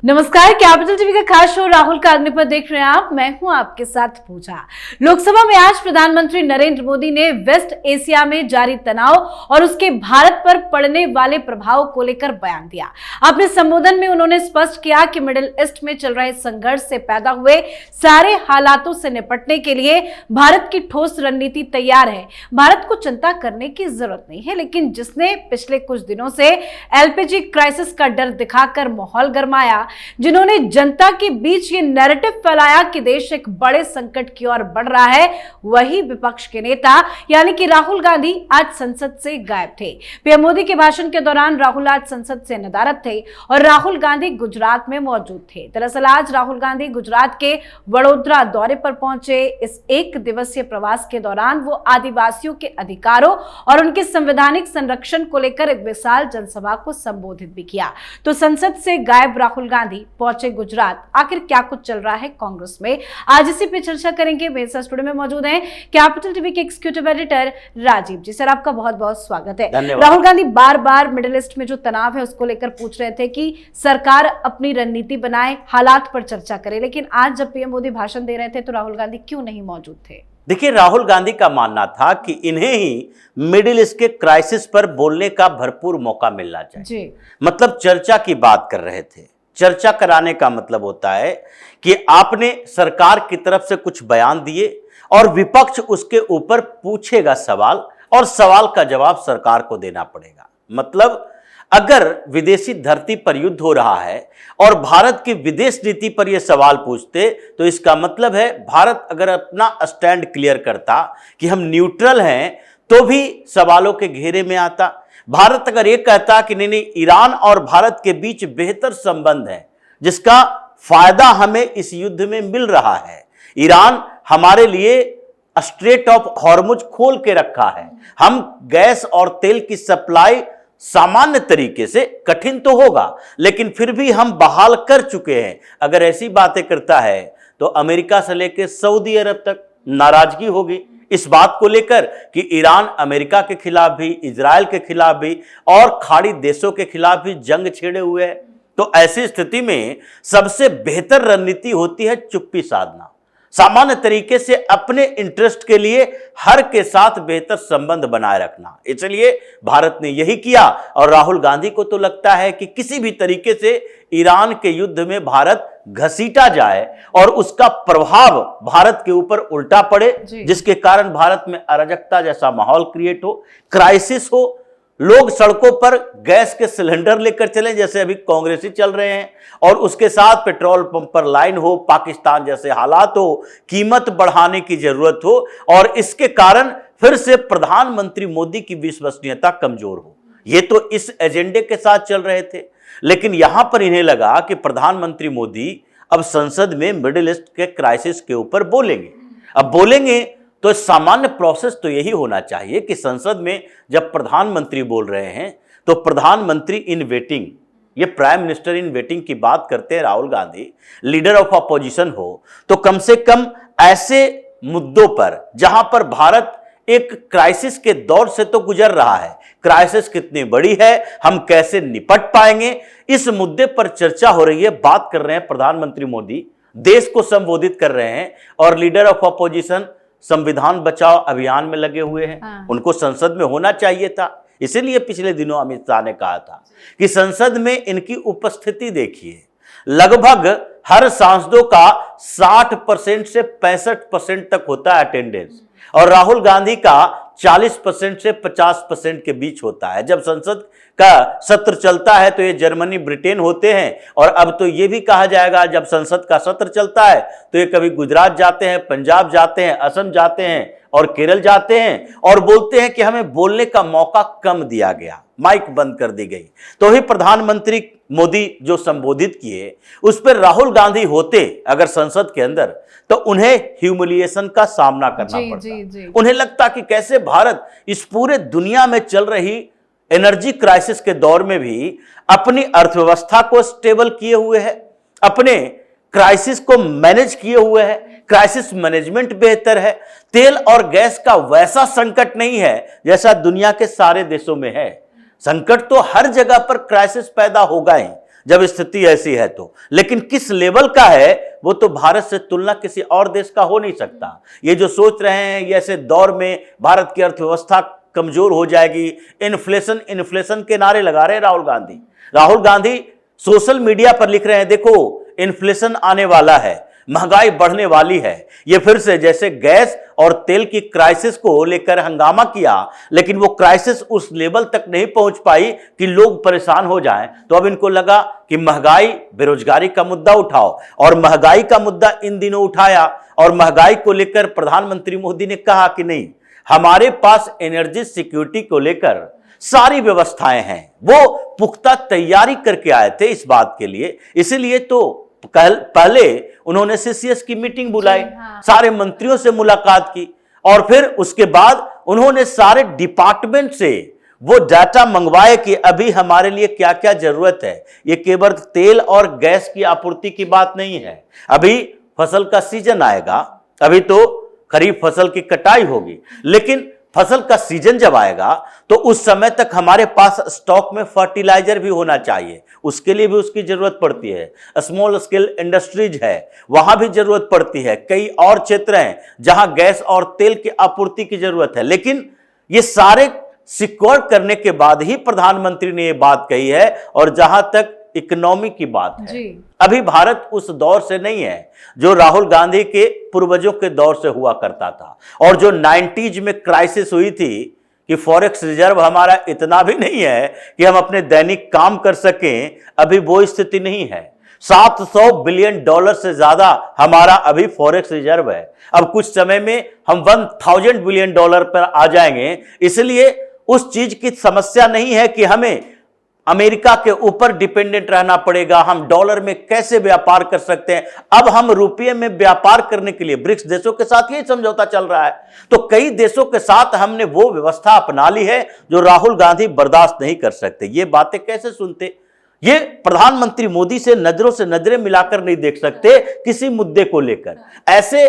नमस्कार, capital TV का खास शो राहुल का अग्निपथ देख रहे हैं आप। मैं हूं आपके साथ पूजा। लोकसभा में आज प्रधानमंत्री नरेंद्र मोदी ने वेस्ट एशिया में जारी तनाव और उसके भारत पर पड़ने वाले प्रभाव को लेकर बयान दिया। अपने संबोधन में उन्होंने स्पष्ट किया कि मिडिल ईस्ट में चल रहे संघर्ष से पैदा हुए सारे हालातों से निपटने के लिए भारत की ठोस रणनीति तैयार है। भारत को चिंता करने की जरूरत नहीं है, लेकिन जिसने पिछले कुछ दिनों से एलपीजी क्राइसिस का डर दिखाकर माहौल गरमाया, जिन्होंने जनता के बीच ये नैरेटिव फैलाया कि देश एक बड़े संकट की ओर बढ़ रहा है, वही विपक्ष के नेता यानी कि राहुल गांधी आज संसद से गायब थे। पीएम मोदी के भाषण के दौरान राहुल आज संसद से नदारद थे और राहुल गांधी गुजरात में मौजूद थे। दरअसल आज राहुल गांधी गुजरात के वडोदरा दौरे पर पहुंचे। इस एक दिवसीय प्रवास के दौरान वो आदिवासियों के अधिकारों और उनके संवैधानिक संरक्षण को लेकर एक विशाल जनसभा को संबोधित भी किया। तो संसद से गायब राहुल गांधी पहुंचे गुजरात, आखिर क्या कुछ चल रहा है कांग्रेस में, आज इसी पे चर्चा करेंगे। मेरे साथ स्टूडियो में मौजूद हैं कैपिटल टीवी के एग्जीक्यूटिव एडिटर राजीव जी। सर, आपका बहुत बहुत स्वागत है। राहुल गांधी बार बार मिडिल ईस्ट में जो तनाव है उसको लेकर पूछ रहे थे कि सरकार अपनी रणनीति बनाए, हालात पर चर्चा करे, लेकिन आज जब पीएम मोदी भाषण दे रहे थे तो राहुल गांधी क्यों नहीं मौजूद थे? देखिए, राहुल गांधी का मानना था कि इन्हें ही मिडिल ईस्ट के क्राइसिस पर बोलने का भरपूर मौका मिलना चाहिए जी। मतलब चर्चा की बात कर रहे थे। चर्चा कराने का मतलब होता है कि आपने सरकार की तरफ से कुछ बयान दिए और विपक्ष उसके ऊपर पूछेगा सवाल और सवाल का जवाब सरकार को देना पड़ेगा। मतलब अगर विदेशी धरती पर युद्ध हो रहा है और भारत की विदेश नीति पर यह सवाल पूछते तो इसका मतलब है भारत अगर अपना स्टैंड क्लियर करता कि हम न्यूट्रल हैं तो भी सवालों के घेरे में आता। भारत अगर ये कहता कि नहीं, ईरान और भारत के बीच बेहतर संबंध है जिसका फायदा हमें इस युद्ध में मिल रहा है, ईरान हमारे लिए स्ट्रेट ऑफ हॉर्मुज खोल के रखा है, हम गैस और तेल की सप्लाई सामान्य तरीके से, कठिन तो होगा लेकिन फिर भी हम बहाल कर चुके हैं। अगर ऐसी बातें करता है तो अमेरिका से लेकर सऊदी अरब तक नाराजगी होगी इस बात को लेकर कि ईरान अमेरिका के खिलाफ भी, इजराइल के खिलाफ भी और खाड़ी देशों के खिलाफ भी जंग छेड़े हुए है। तो ऐसी स्थिति में सबसे बेहतर रणनीति होती है चुप्पी साधना, सामान्य तरीके से अपने इंटरेस्ट के लिए हर के साथ बेहतर संबंध बनाए रखना। इसलिए भारत ने यही किया और राहुल गांधी को तो लगता है कि किसी भी तरीके से ईरान के युद्ध में भारत घसीटा जाए और उसका प्रभाव भारत के ऊपर उल्टा पड़े, जिसके कारण भारत में अराजकता जैसा माहौल क्रिएट हो, क्राइसिस हो, लोग सड़कों पर गैस के सिलेंडर लेकर चले जैसे अभी कांग्रेसी चल रहे हैं और उसके साथ पेट्रोल पंप पर लाइन हो, पाकिस्तान जैसे हालात हो, कीमत बढ़ाने की जरूरत हो और इसके कारण फिर से प्रधानमंत्री मोदी की विश्वसनीयता कमजोर हो। ये तो इस एजेंडे के साथ चल रहे थे, लेकिन यहां पर इन्हें लगा कि प्रधानमंत्री मोदी अब संसद में मिडिल ईस्ट के क्राइसिस के ऊपर बोलेंगे। अब बोलेंगे तो सामान्य प्रोसेस तो यही होना चाहिए कि संसद में जब प्रधानमंत्री बोल रहे हैं तो प्रधानमंत्री इन वेटिंग, ये प्राइम मिनिस्टर इन वेटिंग की बात करते हैं Rahul Gandhi, leader of opposition हो तो कम से कम ऐसे मुद्दों पर जहां पर भारत एक क्राइसिस के दौर से तो गुजर रहा है, क्राइसिस कितनी बड़ी है, हम कैसे निपट पाएंगे, इस मुद्दे पर चर्चा हो रही है। बात कर रहे हैं प्रधानमंत्री मोदी, देश को संबोधित कर रहे हैं और लीडर ऑफ अपोजिशन संविधान बचाओ अभियान में लगे हुए हैं। उनको संसद में होना चाहिए था। इसीलिए पिछले दिनों अमित शाह ने कहा था कि संसद में इनकी उपस्थिति देखिए, लगभग हर सांसदों का 60% से 65% तक होता है अटेंडेंस और राहुल गांधी का 40% से 50% के बीच होता है। जब संसद का सत्र चलता है तो ये जर्मनी, ब्रिटेन होते हैं और अब तो ये भी कहा जाएगा जब संसद का सत्र चलता है तो ये कभी गुजरात जाते हैं, पंजाब जाते हैं, असम जाते हैं और केरल जाते हैं और बोलते हैं कि हमें बोलने का मौका कम दिया गया, माइक बंद कर दी गई। तो ही प्रधानमंत्री मोदी जो संबोधित किए उस पर राहुल गांधी होते अगर संसद के अंदर तो उन्हें ह्यूमिलिएशन का सामना करना पड़ता। उन्हें लगता कि कैसे भारत इस पूरे दुनिया में चल रही एनर्जी क्राइसिस के दौर में भी अपनी अर्थव्यवस्था को स्टेबल किए हुए है, अपने क्राइसिस को मैनेज किए हुए है, क्राइसिस मैनेजमेंट बेहतर है, तेल और गैस का वैसा संकट नहीं है जैसा दुनिया के सारे देशों में है। संकट तो हर जगह पर क्राइसिस पैदा होगा ही, जब स्थिति ऐसी है तो, लेकिन किस लेवल का है वो तो भारत से तुलना किसी और देश का हो नहीं सकता। ये जो सोच रहे हैं ये ऐसे दौर में भारत की अर्थव्यवस्था कमजोर हो जाएगी, इन्फ्लेशन इन्फ्लेशन के नारे लगा रहे हैं राहुल गांधी सोशल मीडिया पर लिख रहे हैं देखो इन्फ्लेशन आने वाला है, महंगाई बढ़ने वाली है। ये फिर से जैसे गैस और तेल की क्राइसिस को लेकर हंगामा किया, लेकिन वो क्राइसिस उस लेवल तक नहीं पहुंच पाई कि लोग परेशान हो जाएं, तो अब इनको लगा कि महंगाई बेरोजगारी का मुद्दा उठाओ, और महंगाई का मुद्दा इन दिनों उठाया। और महंगाई को लेकर प्रधानमंत्री मोदी ने कहा कि नहीं, हमारे पास एनर्जी सिक्योरिटी को लेकर सारी व्यवस्थाएं हैं, वो पुख्ता तैयारी करके आए थे इस बात के लिए। इसीलिए तो पहले उन्होंने सीसीएस की मीटिंग बुलाई, सारे मंत्रियों से मुलाकात की, और फिर उसके बाद उन्होंने सारे डिपार्टमेंट से वो डाटा मंगवाए कि अभी हमारे लिए क्या क्या जरूरत है। ये केवल तेल और गैस की आपूर्ति की बात नहीं है, अभी फसल का सीजन आएगा, अभी तो खरीफ फसल की कटाई होगी, लेकिन फसल का सीजन जब आएगा तो उस समय तक हमारे पास स्टॉक में फर्टिलाइजर भी होना चाहिए, उसके लिए भी उसकी जरूरत पड़ती है। स्मॉल स्केल इंडस्ट्रीज है, वहां भी जरूरत पड़ती है। कई और क्षेत्र हैं जहां गैस और तेल की आपूर्ति की जरूरत है, लेकिन ये सारे सिक्योर करने के बाद ही प्रधानमंत्री ने ये बात कही है। और जहां तक इकोनॉमी की बात है, अभी भारत उस दौर से नहीं है जो राहुल गांधी के पूर्वजों के दौर से हुआ करता था, और जो 90s में क्राइसिस हुई थी कि फॉरेक्स रिजर्व हमारा इतना भी नहीं है कि हम अपने दैनिक काम कर सकें, अभी वो स्थिति नहीं है। $700 बिलियन से ज्यादा हमारा अभी फॉरेक्स रिजर्व है। अब कुछ समय में हम $1000 बिलियन पर आ जाएंगे। इसलिए उस चीज की समस्या नहीं है कि हमें अमेरिका के ऊपर डिपेंडेंट रहना पड़ेगा, हम डॉलर में कैसे व्यापार कर सकते हैं। अब हम रुपये में व्यापार करने के लिए ब्रिक्स देशों के साथ यही समझौता चल रहा है, तो कई देशों के साथ हमने वो व्यवस्था अपना ली है जो राहुल गांधी बर्दाश्त नहीं कर सकते। ये बातें कैसे सुनते, ये प्रधानमंत्री मोदी से नजरें मिलाकर नहीं देख सकते किसी मुद्दे को लेकर। ऐसे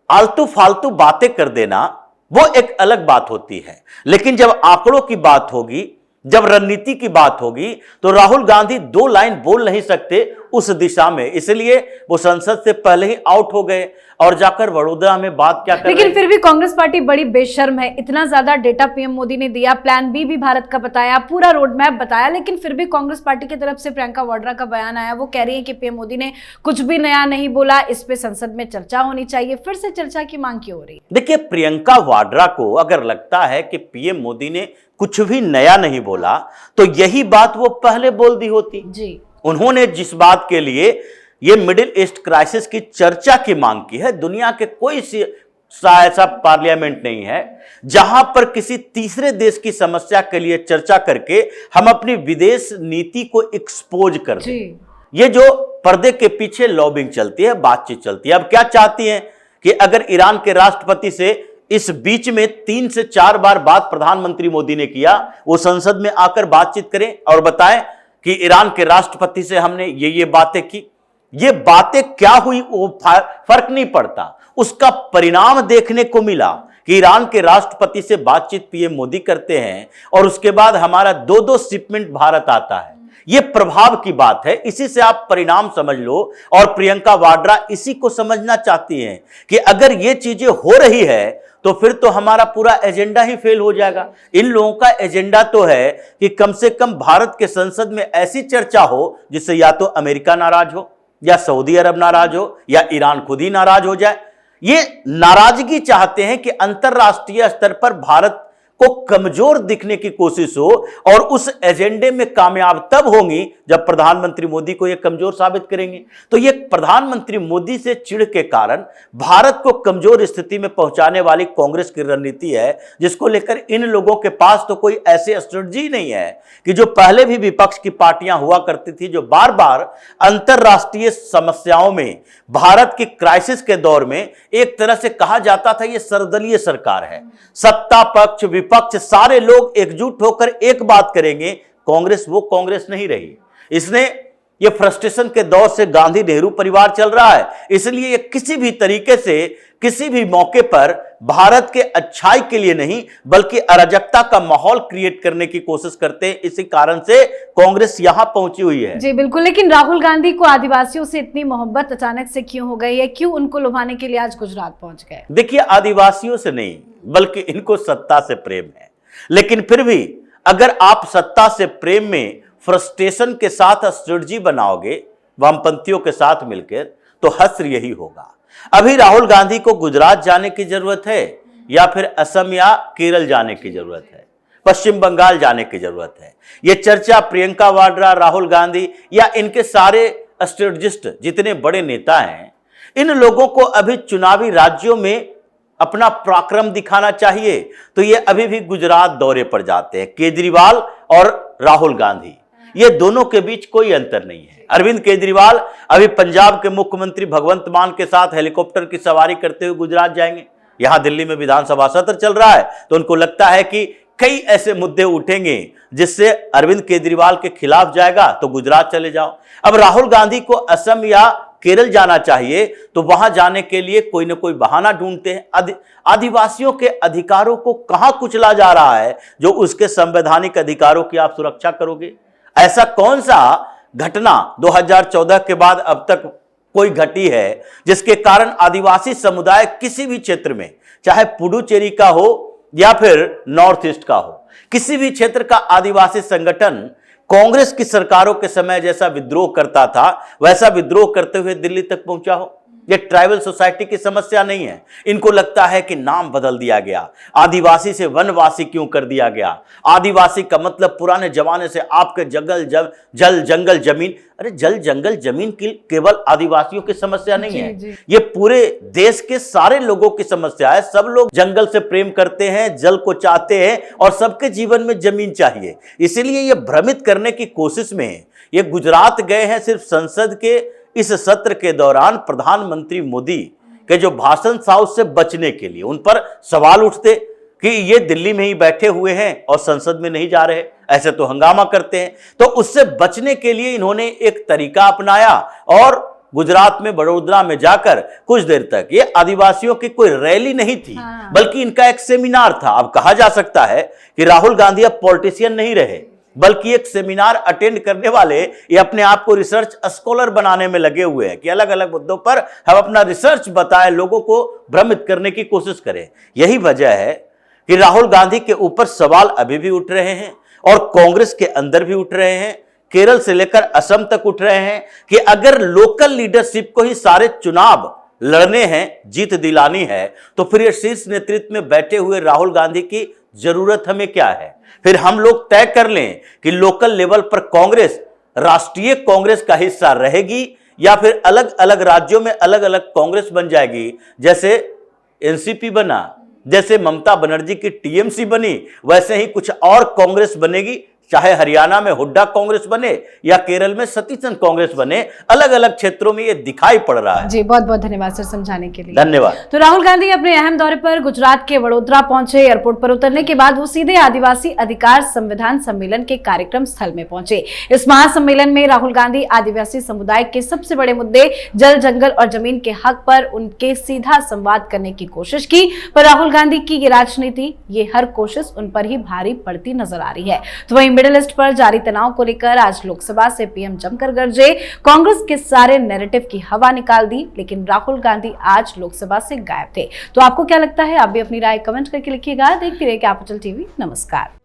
आलतू फालतू बातें कर देना वो एक अलग बात होती है, लेकिन जब आंकड़ों की बात होगी, जब रणनीति की बात होगी, तो राहुल गांधी 2 लाइन बोल नहीं सकते उस दिशा में। इसलिए वो संसद से पहले ही आउट हो गए और जाकर वडोदरा में बात क्या कर लेकिन फिर भी कांग्रेस पार्टी बड़ी बेशर्म है। इतना ज्यादा डेटा पीएम मोदी ने दिया, प्लान बी भी भारत का बताया, पूरा रोड मैप बताया, लेकिन फिर भी कांग्रेस पार्टी की तरफ से प्रियंका वाड्रा का बयान आया, वो कह रही है कि पीएम मोदी ने कुछ भी नया नहीं बोला, इस पे संसद में चर्चा होनी चाहिए। फिर से चर्चा की मांग क्यों हो रही है? देखिए, प्रियंका वाड्रा को अगर लगता है कि पीएम मोदी ने कुछ भी नया नहीं बोला, तो यही बात वो पहले बोल दी होती जी। उन्होंने जिस बात के लिए ये मिडिल ईस्ट क्राइसिस की चर्चा की मांग की है, दुनिया के कोई ऐसा पार्लियामेंट नहीं है जहां पर किसी तीसरे देश की समस्या के लिए चर्चा करके हम अपनी विदेश नीति को एक्सपोज कर दें। ये जो पर्दे के पीछे लॉबिंग चलती है, बातचीत चलती है। अब क्या चाहती हैं कि अगर ईरान के राष्ट्रपति से इस बीच में 3 से 4 बार बात प्रधानमंत्री मोदी ने किया, वो संसद में आकर बातचीत करें और बताएं कि ईरान के राष्ट्रपति से हमने ये बातें की। ये बातें क्या हुई वो फर्क नहीं पड़ता, उसका परिणाम देखने को मिला कि ईरान के राष्ट्रपति से बातचीत पीएम मोदी करते हैं और उसके बाद हमारा 2-2 शिपमेंट भारत आता है। ये प्रभाव की बात है, इसी से आप परिणाम समझ लो। और प्रियंका वाड्रा इसी को समझना चाहती हैं कि अगर ये चीजें हो रही है तो फिर तो हमारा पूरा एजेंडा ही फेल हो जाएगा। इन लोगों का एजेंडा तो है कि कम से कम भारत के संसद में ऐसी चर्चा हो जिससे या तो अमेरिका नाराज हो, या सऊदी अरब नाराज हो, या ईरान खुद ही नाराज हो जाए। ये नाराजगी चाहते हैं कि अंतरराष्ट्रीय स्तर पर भारत को कमजोर दिखने की कोशिश हो, और उस एजेंडे में कामयाब तब होंगी जब प्रधानमंत्री मोदी को यह कमजोर साबित करेंगे। तो ये प्रधानमंत्री मोदी से चिढ़ के कारण भारत को कमजोर स्थिति में पहुंचाने वाली कांग्रेस की रणनीति है, जिसको लेकर इन लोगों के पास तो कोई ऐसी स्ट्रेटजी नहीं है कि जो पहले भी विपक्ष की पार्टियां हुआ करती थी, जो बार बार अंतरराष्ट्रीय समस्याओं में, भारत की क्राइसिस के दौर में एक तरह से कहा जाता था ये सर्वदलीय सरकार है, सत्ता पक्ष विपक्ष सारे लोग एकजुट होकर एक बात करेंगे। कांग्रेस वो कांग्रेस नहीं रही। इसने ये फ्रस्ट्रेशन के दौर से गांधी नेहरू परिवार चल रहा है, इसलिए ये किसी भी तरीके से किसी भी मौके पर भारत के अच्छाई के लिए नहीं बल्कि अराजकता का माहौल क्रिएट करने की कोशिश करते हैं। इसी कारण से कांग्रेस यहां पहुंची हुई है। जी बिल्कुल, लेकिन राहुल गांधी को आदिवासियों से इतनी मोहब्बत अचानक से क्यों हो गई है? क्यों उनको लुभाने के लिए आज गुजरात पहुंच गए? देखिए, आदिवासियों से नहीं बल्कि इनको सत्ता से प्रेम है। लेकिन फिर भी अगर आप सत्ता से प्रेम में फ्रस्ट्रेशन के साथ स्ट्रेटजी बनाओगे वामपंथियों के साथ मिलकर, तो हश्र यही होगा। अभी राहुल गांधी को गुजरात जाने की जरूरत है या फिर असम या केरल जाने की जरूरत है, पश्चिम बंगाल जाने की जरूरत है? यह चर्चा प्रियंका वाड्रा, राहुल गांधी या इनके सारे स्ट्रेटजिस्ट जितने बड़े नेता हैं, इन लोगों को अभी चुनावी राज्यों में अपना पराक्रम दिखाना चाहिए तो ये अभी भी गुजरात दौरे पर जाते हैं। केजरीवाल और राहुल गांधी, ये दोनों के बीच कोई अंतर नहीं है। अरविंद केजरीवाल अभी पंजाब के मुख्यमंत्री भगवंत मान के साथ हेलीकॉप्टर की सवारी करते हुए गुजरात जाएंगे। यहां दिल्ली में विधानसभा सत्र चल रहा है तो उनको लगता है कि कई ऐसे मुद्दे उठेंगे जिससे अरविंद केजरीवाल के खिलाफ जाएगा, तो गुजरात चले जाओ। अब राहुल गांधी को असम या केरल जाना चाहिए तो वहां जाने के लिए कोई ना कोई बहाना ढूंढते हैं। आदिवासियों के अधिकारों को कहां कुचला जा रहा है जो उसके संवैधानिक अधिकारों की आप सुरक्षा करोगे? ऐसा कौन सा घटना 2014 के बाद अब तक कोई घटी है जिसके कारण आदिवासी समुदाय किसी भी क्षेत्र में, चाहे पुडुचेरी का हो या फिर नॉर्थ ईस्ट का हो, किसी भी क्षेत्र का आदिवासी संगठन कांग्रेस की सरकारों के समय जैसा विद्रोह करता था वैसा विद्रोह करते हुए दिल्ली तक पहुंचा हो? ये ट्राइबल सोसाइटी की समस्या नहीं है। इनको लगता है कि नाम बदल दिया गया, आदिवासी से वनवासी क्यों कर दिया गया? आदिवासी का मतलब पुराने जमाने से आपके जल जंगल जमीन। अरे जल जंगल जमीन की केवल आदिवासियों की समस्या नहीं है, ये पूरे देश के सारे लोगों की समस्या है। सब लोग जंगल से प्रेम करते हैं, जल को चाहते हैं और सबके जीवन में जमीन चाहिए। इसीलिए ये भ्रमित करने की कोशिश में ये गुजरात गए हैं। सिर्फ संसद के इस सत्र के दौरान प्रधानमंत्री मोदी के जो भाषण था उससे बचने के लिए उन पर सवाल उठते कि ये दिल्ली में ही बैठे हुए हैं और संसद में नहीं जा रहे, ऐसे तो हंगामा करते हैं। तो उससे बचने के लिए इन्होंने एक तरीका अपनाया और गुजरात में बड़ोदरा में जाकर कुछ देर तक, ये आदिवासियों की कोई रैली नहीं थी बल्कि इनका एक सेमिनार था। अब कहा जा सकता है कि राहुल गांधी अब पॉलिटिशियन नहीं रहे बल्कि एक सेमिनार अटेंड करने वाले, ये अपने आप को रिसर्च स्कॉलर बनाने में लगे हुए हैं कि अलग अलग मुद्दों पर हम अपना रिसर्च बताएं, लोगों को भ्रमित करने की कोशिश करें। यही वजह है कि राहुल गांधी के ऊपर सवाल अभी भी उठ रहे हैं और कांग्रेस के अंदर भी उठ रहे हैं, केरल से लेकर असम तक उठ रहे हैं कि अगर लोकल लीडरशिप को ही सारे चुनाव लड़ने हैं, जीत दिलानी है, तो फिर ये शीर्ष नेतृत्व में बैठे हुए राहुल गांधी की जरूरत हमें क्या है? फिर हम लोग तय कर लें कि लोकल लेवल पर कांग्रेस राष्ट्रीय कांग्रेस का हिस्सा रहेगी या फिर अलग अलग राज्यों में अलग अलग कांग्रेस बन जाएगी। जैसे एनसीपी बना, जैसे ममता बनर्जी की टीएमसी बनी, वैसे ही कुछ और कांग्रेस बनेगी। चाहे हरियाणा में हुड्डा कांग्रेस बने या केरल में सतीशन कांग्रेस बने, अलग अलग क्षेत्रों में ये दिखाई पड़ रहा है। जी बहुत बहुत धन्यवाद सर समझाने के लिए। धन्यवाद। तो राहुल गांधी अपने अहम दौरे पर गुजरात के वडोदरा पहुंचे। एयरपोर्ट पर उतरने के बाद वो सीधे आदिवासी अधिकार संविधान सम्मेलन के कार्यक्रम स्थल में पहुंचे। इस महासम्मेलन में राहुल गांधी आदिवासी समुदाय के सबसे बड़े मुद्दे जल, जंगल और जमीन के हक पर उनके सीधा संवाद करने की कोशिश की, पर राहुल गांधी की ये राजनीति, ये हर कोशिश उन पर ही भारी पड़ती नजर आ रही है। तो वहीं मिडिल ईस्ट पर जारी तनाव को लेकर आज लोकसभा से पीएम जमकर गरजे, कांग्रेस के सारे नैरेटिव की हवा निकाल दी, लेकिन राहुल गांधी आज लोकसभा से गायब थे। तो आपको क्या लगता है? आप भी अपनी राय कमेंट करके लिखिएगा। देखते रहिए कैपिटल टीवी। नमस्कार।